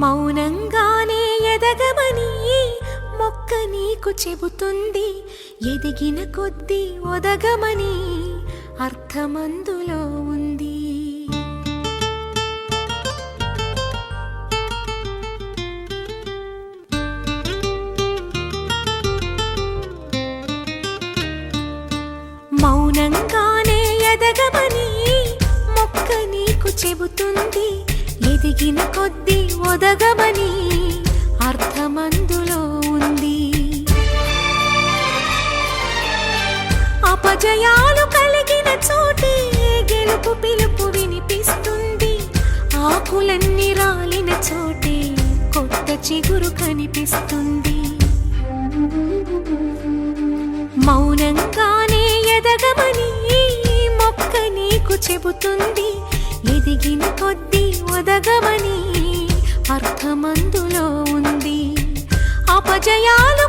మౌనంగానే ఎదగమని మొక్క నీకు చెబుతుంది. ఎదిగిన కొద్దీ ఒదగమని అర్థమందులో ఉంది. మౌనంగానే ఎదగమని మొక్క నీకు చెబుతుంది. ఎదిగిన కొద్దీ ఒదగమని అర్థమందులో ఉంది. అపజయాలు కలిగిన చోటే గెలుపు పిలుపు వినిపిస్తుంది. ఆకులన్నీ రాలిన చోటే కొత్త చిగురు కనిపిస్తుంది. మౌనంగానే ఎదగమని మొక్క నీకు చెబుతుంది. ఎదిగిన కొద్దీ ఒదగమని అర్థమందులో ఉంది. అపజయాలు